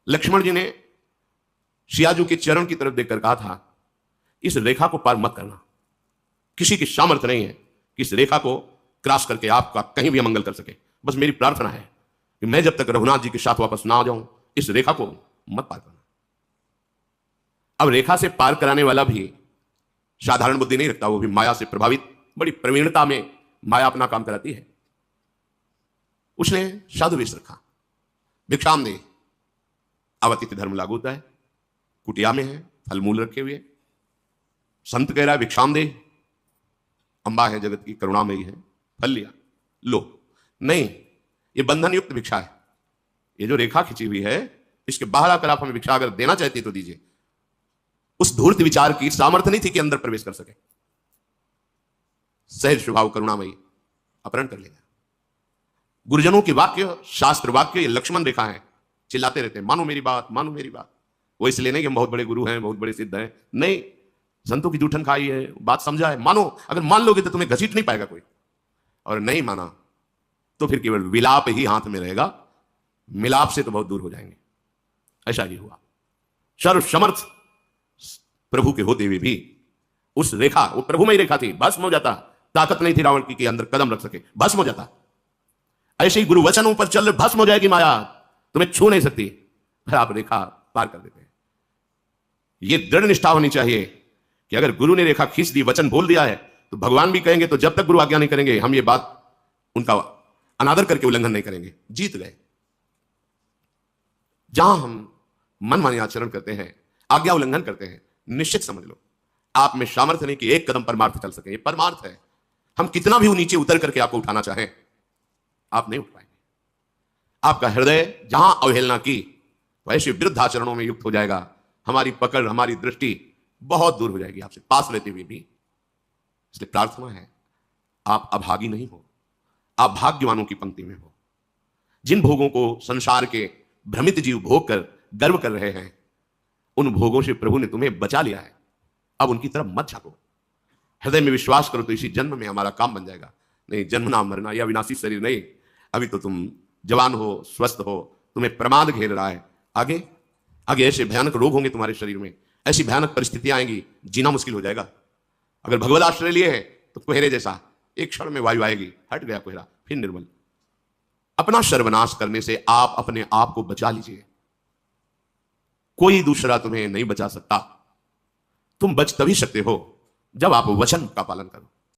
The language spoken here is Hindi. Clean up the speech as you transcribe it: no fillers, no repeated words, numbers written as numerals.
लक्ष्मण जी ने सियाजू के चरण की तरफ देखकर कहा था, इस रेखा को पार मत करना। किसी की सामर्थ्य नहीं है कि इस रेखा को क्रॉस करके आपका कहीं भी अमंगल कर सके। बस मेरी प्रार्थना है कि मैं जब तक रघुनाथ जी के साथ वापस ना आ जाऊं, इस रेखा को मत पार करना। अब रेखा से पार कराने वाला भी साधारण बुद्धि नहीं रखता, वो भी माया से प्रभावित, बड़ी प्रवीणता में माया अपना काम कराती है। उसने साधु वेश रखा, भिक्षाम दे। अवतिथि धर्म लागू होता है, कुटिया में है, फल मूल रखे हुए, संत कह रहा है भिक्षाम दे, अंबा है जगत की, करुणामयी है, फल लिया, लो। नहीं, ये बंधन युक्त भिक्षा है। ये जो रेखा खिंची हुई है, इसके बाहर आकर आप हमें भिक्षा अगर देना चाहते तो दीजिए। उस धूर्त विचार की सामर्थ्य नहीं थी कि अंदर प्रवेश कर सके। सहज स्वभाव करुणामयी अपहरण कर लेगा। गुरुजनों के वाक्य, शास्त्र वाक्य, ये लक्ष्मण रेखा है, चिल्लाते रहते हैं, मानो मेरी बात, मानो मेरी बात। वो इसलिए नहीं कि हम बहुत बड़े गुरु हैं, बहुत बड़े सिद्ध हैं, नहीं, संतों की जूठन खाई है, बात समझा है, मानो। अगर मान लोगे तो तुम्हें घसीट नहीं पाएगा कोई, और नहीं माना तो फिर केवल विलाप ही हाथ में रहेगा, मिलाप से तो बहुत दूर हो जाएंगे। ऐसा ही हुआ। सर्वसमर्थ प्रभु के होते हुए भी उस रेखा, वो प्रभु में ही रेखा थी, भस्म हो जाता। ताकत नहीं थी रावण की कि अंदर कदम रख सके, भस्म हो जाता। ऐसे ही गुरु वचनों पर चल भस्म हो जाएगी माया, तुम्हें छू नहीं सकती, फिर आप रेखा पार कर देते हैं। यह दृढ़ निष्ठा होनी चाहिए कि अगर गुरु ने रेखा खींच दी, वचन बोल दिया है, तो भगवान भी कहेंगे तो जब तक गुरु आज्ञा नहीं करेंगे हम ये बात उनका अनादर करके उल्लंघन नहीं करेंगे। जीत गए। जहां हम मनमानी आचरण करते हैं, आज्ञा उल्लंघन करते हैं, निश्चित समझ लो आप में सामर्थ्य नहीं कि एक कदम परमार्थ चल सके। ये परमार्थ है। हम कितना भी नीचे उतर करके आपको उठाना चाहें, आप नहीं उठ पाएंगे। आपका हृदय जहां अवहेलना की, वैसे विरुद्ध आचरणों में युक्त हो जाएगा। हमारी पकड़, हमारी दृष्टि बहुत दूर हो जाएगी आपसे, पास रहते हुए भी। इसलिए प्रार्थना है, आप अभागी नहीं हो, आप भाग्यवानों की पंक्ति में हो। जिन भोगों को संसार के भ्रमित जीव भोग कर गर्व कर रहे हैं, उन भोगों से प्रभु ने तुम्हें बचा लिया है। अब उनकी तरफ मत झांको। हृदय में विश्वास करो तो इसी जन्म में हमारा काम बन जाएगा। नहीं, जन्मना मरना या विनाशी शरीर नहीं। अभी तो तुम जवान हो, स्वस्थ हो, तुम्हें प्रमाद घेर रहा है। आगे आगे ऐसे भयानक रोग होंगे तुम्हारे शरीर में, ऐसी भयानक परिस्थितियां आएंगी, जीना मुश्किल हो जाएगा। अगर भगवत आश्रय लिए है तो कोहरे जैसा एक क्षण में वायु आएगी, हट गया कोहरा, फिर निर्मल। अपना सर्वनाश करने से आप अपने आप को बचा लीजिए। कोई दूसरा तुम्हें नहीं बचा सकता। तुम बच तभी सकते हो जब आप वचन का पालन करो।